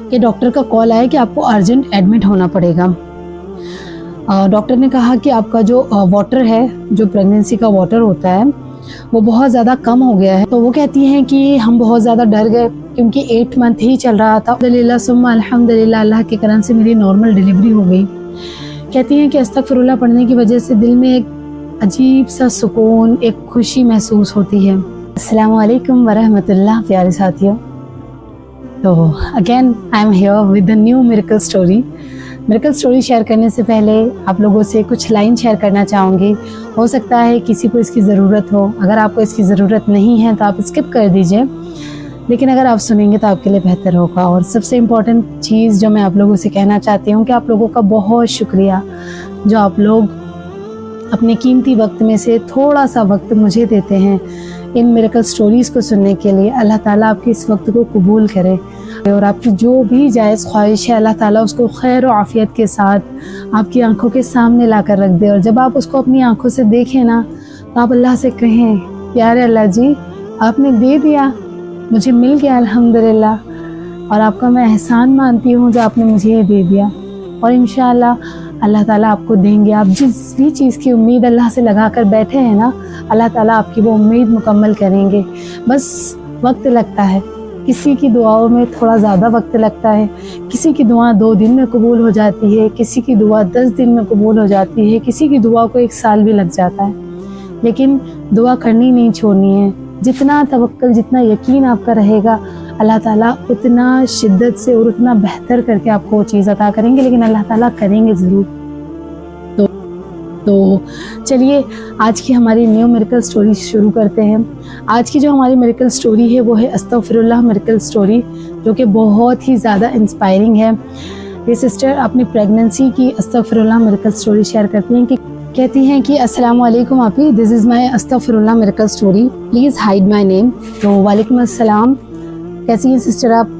कि डॉक्टर का कॉल आया कि आपको अर्जेंट एडमिट होना पड़ेगा। डॉक्टर ने कहा कि आपका जो वाटर है, जो प्रेगनेंसी का वाटर होता है, वो बहुत ज़्यादा कम हो गया है। तो वो कहती हैं कि हम बहुत ज़्यादा डर गए क्योंकि 8 मंथ ही चल रहा था। अल्हम्दुलिल्लाह सुम्मा अल्हम्दुलिल्लाह, अल्लाह के करम से मेरी नॉर्मल डिलीवरी हो गई। कहती हैं कि अस्तगफिरुल्लाह पढ़ने की वजह से दिल में एक अजीब सा सुकून, एक खुशी महसूस होती है। अस्सलामु अलैकुम वरहमतुल्लाह प्यारे साथियों। तो again I am here with the new miracle story. Miracle story share करने से पहले आप लोगों से कुछ लाइन शेयर करना चाहूँगी। हो सकता है किसी को इसकी ज़रूरत हो। अगर आपको इसकी ज़रूरत नहीं है तो आप स्किप कर दीजिए, लेकिन अगर आप सुनेंगे तो आपके लिए बेहतर होगा। और सबसे इम्पॉर्टेंट चीज़ जो मैं आप लोगों से कहना चाहती हूँ कि आप लोगों का बहुत शुक्रिया जो आप लोग अपने कीमती वक्त में से थोड़ा सा वक्त मुझे देते हैं इन मिरेकल स्टोरीज़ को सुनने के लिए। अल्लाह ताला आपके इस वक्त को कबूल करे और आपकी जो भी जायज़ ख्वाहिश है अल्लाह ताला उसको खैर और आफ़ियत के साथ आपकी आंखों के सामने ला कर रख दे। और जब आप उसको अपनी आंखों से देखें ना, तो आप अल्लाह से कहें, प्यारे अल्लाह जी, आपने दे दिया, मुझे मिल गया अल्हम्दुलिल्लाह, और आपका मैं एहसान मानती हूँ जो आपने मुझे ये दे दिया। और इंशाअल्लाह अल्लाह ताला आपको देंगे। आप जिस भी चीज़ की उम्मीद अल्लाह से लगा कर बैठे हैं ना, अल्लाह ताला आपकी वो उम्मीद मुकम्मल करेंगे। बस वक्त लगता है, किसी की दुआओं में थोड़ा ज़्यादा वक्त लगता है। किसी की दुआ 2 दिन में कबूल हो जाती है, किसी की दुआ 10 दिन में कबूल हो जाती है, किसी की दुआ को 1 साल भी लग जाता है। लेकिन दुआ करनी नहीं छोड़नी है। जितना तवक्कल, जितना यकीन आपका रहेगा, अल्लाह ताला उतना शिद्दत से और उतना बेहतर करके आपको वो चीज़ अता करेंगे। लेकिन अल्लाह ताला करेंगे ज़रूर। तो चलिए आज की हमारी न्यू मिरेकल स्टोरी शुरू करते हैं। आज की जो हमारी मिरेकल स्टोरी है वो है अस्तगफिरुल्लाह मिरेकल स्टोरी, जो कि बहुत ही ज़्यादा इंस्पायरिंग है। ये सिस्टर अपनी प्रेगनेंसी की अस्तगफिरुल्लाह मिरेकल स्टोरी शेयर करती हैं कि कहती हैं कि अस्सलामु अलैकुम आपी, दिस इज़ माय अस्तगफिरुल्लाह miracle story, please hide my name. तो वालेकुम अस्सलाम, कैसी हैं सिस्टर आप?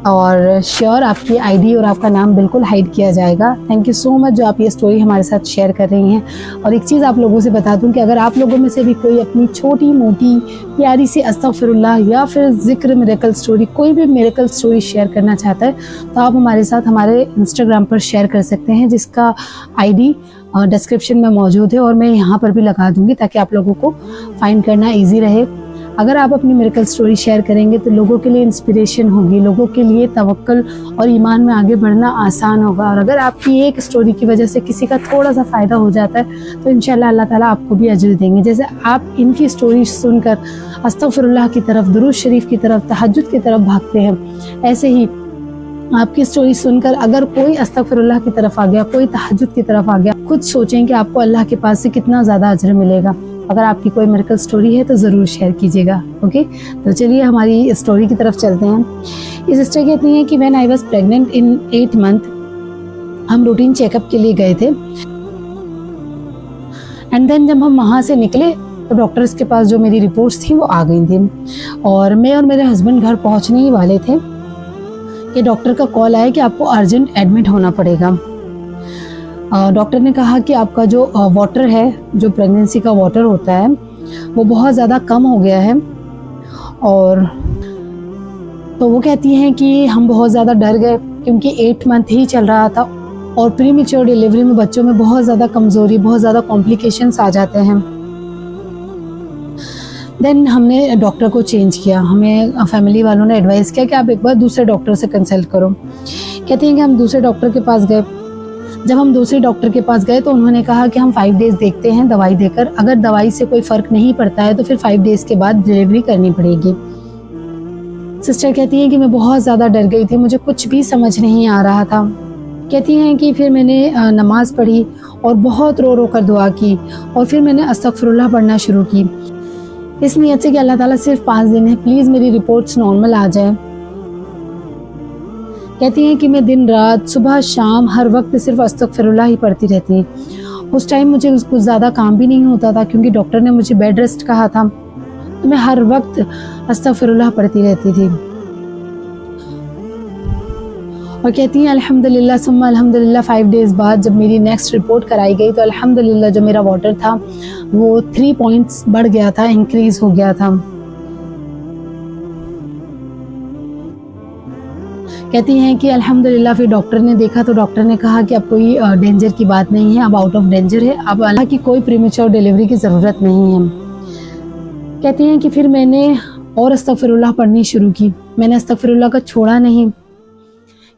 और श्योर आपकी आईडी और आपका नाम बिल्कुल हाइड किया जाएगा। थैंक यू सो मच जो आप ये स्टोरी हमारे साथ शेयर कर रही हैं। और एक चीज़ आप लोगों से बता दूं कि अगर आप लोगों में से भी कोई अपनी छोटी मोटी प्यारी सी अस्तगफिरुल्लाह या फिर ज़िक्र मिरेकल स्टोरी, कोई भी मिरेकल स्टोरी शेयर करना चाहता है तो आप हमारे साथ हमारे इंस्टाग्राम पर शेयर कर सकते हैं, जिसका आईडी डिस्क्रिप्शन में मौजूद है और मैं यहाँ पर भी लगा दूँगी ताकि आप लोगों को फाइंड करना ईजी रहे। अगर आप अपनी मिरेकल स्टोरी शेयर करेंगे तो लोगों के लिए इंस्पिरेशन होगी, लोगों के लिए तवक्कल और ईमान में आगे बढ़ना आसान होगा। और अगर आपकी एक स्टोरी की वजह से किसी का थोड़ा सा फ़ायदा हो जाता है तो इंशाल्लाह अल्लाह ताला आपको भी अजर देंगे। जैसे आप इनकी स्टोरी सुनकर अस्तगफिरुल्लाह की तरफ, दुरूद शरीफ की तरफ, तहज्जुद की तरफ भागते हैं, ऐसे ही आपकी स्टोरी सुनकर अगर कोई अस्तगफिरुल्लाह की तरफ आ गया, कोई तहज्जुद की तरफ आ गया, खुद सोचें कि आपको अल्लाह के पास से कितना ज़्यादा अजर मिलेगा। अगर आपकी कोई मिरेकल स्टोरी है तो ज़रूर शेयर कीजिएगा। ओके, तो चलिए हमारी स्टोरी की तरफ चलते हैं। ये सिस्टर कहती हैं कि when I was pregnant in 8 month, हम रूटीन चेकअप के लिए गए थे। एंड देन जब हम वहाँ से निकले तो डॉक्टर्स के पास जो मेरी रिपोर्ट्स थी वो आ गई थी और मैं और मेरे हस्बैंड घर पहुँचने ही वाले थे कि डॉक्टर का कॉल आया कि आपको अर्जेंट एडमिट होना पड़ेगा। डॉक्टर ने कहा कि आपका जो वाटर है, जो प्रेगनेंसी का वाटर होता है, वो बहुत ज़्यादा कम हो गया है। और तो वो कहती हैं कि हम बहुत ज़्यादा डर गए क्योंकि 8 मंथ ही चल रहा था और प्रीमेच्योर डिलीवरी में बच्चों में बहुत ज़्यादा कमज़ोरी, बहुत ज़्यादा कॉम्प्लिकेशंस आ जाते हैं। देन हमने डॉक्टर को चेंज किया। हमें फैमिली वालों ने एडवाइस किया कि आप एक बार दूसरे डॉक्टर से कंसल्ट करो। कहती हैं कि हम दूसरे डॉक्टर के पास गए। जब हम दूसरे डॉक्टर के पास गए तो उन्होंने कहा कि हम 5 डेज़ देखते हैं दवाई देकर, अगर दवाई से कोई फ़र्क नहीं पड़ता है तो फिर 5 डेज़ के बाद डिलीवरी करनी पड़ेगी। सिस्टर कहती हैं कि मैं बहुत ज़्यादा डर गई थी, मुझे कुछ भी समझ नहीं आ रहा था। कहती हैं कि फिर मैंने नमाज़ पढ़ी और बहुत रो रो कर दुआ की और फिर मैंने अस्तगफिरुल्लाह पढ़ना शुरू की, इस नीयत से कि अल्लाह ताला सिर्फ 5 दिन है, प्लीज़ मेरी रिपोर्ट्स नॉर्मल आ जाए। कहती हैं कि मैं दिन रात, सुबह शाम, हर वक्त सिर्फ अस्तगफिरुल्लाह ही पढ़ती रहती। उस टाइम मुझे कुछ ज़्यादा काम भी नहीं होता था क्योंकि डॉक्टर ने मुझे बेड रेस्ट कहा था, तो मैं हर वक्त अस्तगफिरुल्लाह पढ़ती रहती थी। और कहती हैं अल्हम्दुलिल्लाह सुम्मा अल्हम्दुलिल्लाह 5 डेज़ बाद जब मेरी नेक्स्ट रिपोर्ट कराई गई तो अल्हम्दुलिल्लाह जो मेरा वाटर था वो 3 पॉइंट्स बढ़ गया था, इंक्रीज़ हो गया था। कहती हैं कि अल्हम्दुलिल्लाह फिर डॉक्टर ने देखा तो डॉक्टर ने कहा कि अब कोई डेंजर की बात नहीं है, अब आउट ऑफ डेंजर है, अब अल्लाह की कोई प्रीमेच्योर डिलीवरी की ज़रूरत नहीं है। कहती हैं कि फिर मैंने और अस्तगफिरुल्लाह पढ़नी शुरू की, मैंने अस्तगफिरुल्लाह का छोड़ा नहीं।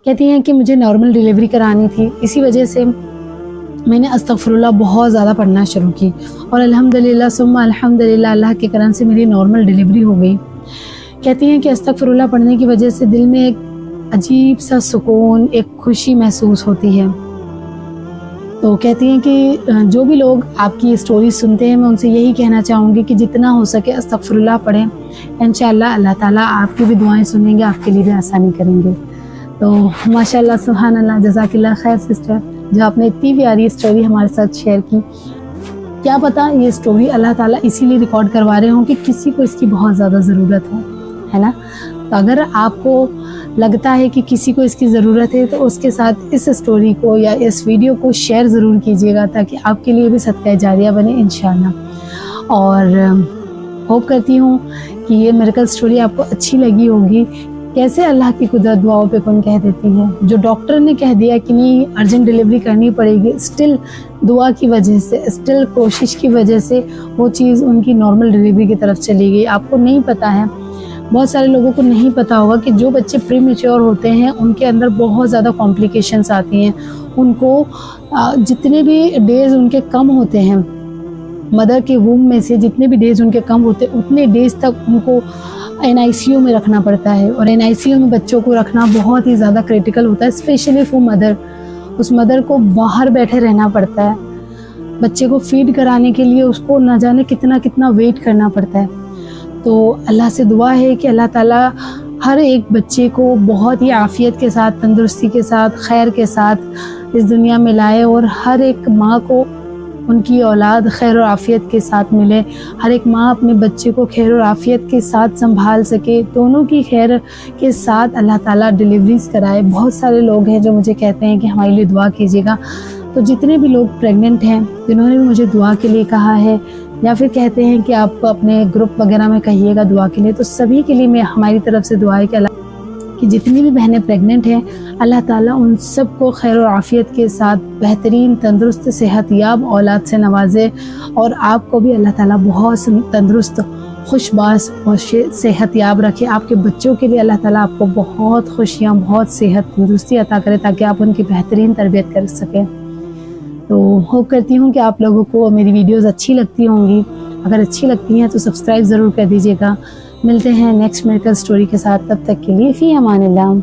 कहती हैं कि मुझे नॉर्मल डिलीवरी करानी थी, इसी वजह से मैंने अस्तगफिरुल्लाह बहुत ज़्यादा पढ़ना शुरू की और अल्हम्दुलिल्लाह सुम्मा अल्हम्दुलिल्लाह अल्लाह के करम से मेरी नॉर्मल डिलीवरी हो गई। कहती हैं कि अस्तगफिरुल्लाह पढ़ने की वजह से दिल में एक अजीब सा सुकून, एक खुशी महसूस होती है। तो कहती हैं कि जो भी लोग आपकी स्टोरी सुनते हैं मैं उनसे यही कहना चाहूँगी कि जितना हो सके अस्तगफिरुल्लाह पढ़ें, इंशाअल्लाह अल्लाह ताला आपकी भी दुआएं सुनेंगे, आपके लिए भी आसानी करेंगे। तो माशाअल्लाह सुभान अल्लाह, जज़ाकिल्लाह खैर सिस्टर, जो आपने इतनी प्यारी स्टोरी हमारे साथ शेयर की। क्या पता ये स्टोरी अल्लाह ताला इसीलिए रिकॉर्ड करवा रहे हों कि किसी को इसकी बहुत ज़्यादा ज़रूरत हो, है ना। तो अगर आपको लगता है कि किसी को इसकी ज़रूरत है तो उसके साथ इस स्टोरी को या इस वीडियो को शेयर ज़रूर कीजिएगा ताकि आपके लिए भी सदका जारिया बने इंशाअल्लाह। और होप करती हूँ कि ये मिरेकल स्टोरी आपको अच्छी लगी होगी। कैसे अल्लाह की कुदरत दुआओं पे कौन कह देती है। जो डॉक्टर ने कह दिया कि नहीं अर्जेंट डिलीवरी करनी पड़ेगी, स्टिल दुआ की वजह से, स्टिल कोशिश की वजह से वो चीज़ उनकी नॉर्मल डिलीवरी की तरफ चली गई। आपको नहीं पता है, बहुत सारे लोगों को नहीं पता होगा कि जो बच्चे प्रीमेच्योर होते हैं उनके अंदर बहुत ज़्यादा कॉम्प्लिकेशंस आती हैं। उनको जितने भी डेज़ उनके कम होते हैं, मदर के वूम में से जितने भी डेज़ उनके कम होते हैं उतने डेज़ तक उनको NICU में रखना पड़ता है। और NICU में बच्चों को रखना बहुत ही ज़्यादा क्रिटिकल होता है, स्पेशली फॉर मदर। उस मदर को बाहर बैठे रहना पड़ता है, बच्चे को फीड कराने के लिए उसको न जाने कितना कितना वेट करना पड़ता है। तो अल्लाह से दुआ है कि अल्लाह ताला हर एक बच्चे को बहुत ही आफ़ियत के साथ, तंदुरुस्ती के साथ, खैर के साथ इस दुनिया में लाए और हर एक माँ को उनकी औलाद खैर और आफ़ियत के साथ मिले। हर एक माँ अपने बच्चे को खैर और आफ़ियत के साथ संभाल सके, दोनों की खैर के साथ अल्लाह ताला डिलीवरीज कराए। बहुत सारे लोग हैं जो मुझे कहते हैं कि हमारे लिए दुआ कीजिएगा। तो जितने भी लोग प्रेग्नेंट हैं जिन्होंने भी मुझे दुआ के लिए कहा है या फिर कहते हैं कि आप अपने ग्रुप वगैरह में कहिएगा दुआ के लिए, तो सभी के लिए मैं हमारी तरफ से दुआ है कि अल्लाह कि जितनी भी बहनें प्रेग्नेंट हैं अल्लाह ताला उन सब को खैर और आफ़ियत के साथ बेहतरीन तंदुरुस्त सेहतयाब औलाद से नवाजे और आपको भी अल्लाह ताला बहुत तंदुरुस्त खुशबाश और सेहतयाब रखे। आपके बच्चों के लिए अल्लाह ताला आपको बहुत खुशियाँ, बहुत सेहत, तंदुरुस्ती अता करे ताकि आप उनकी बेहतरीन तरबियत कर सकें। तो होप करती हूँ कि आप लोगों को मेरी वीडियोस अच्छी लगती होंगी। अगर अच्छी लगती हैं तो सब्सक्राइब ज़रूर कर दीजिएगा। मिलते हैं नेक्स्ट मिरेकल स्टोरी के साथ, तब तक के लिए फ़ी अमानिल्लाह।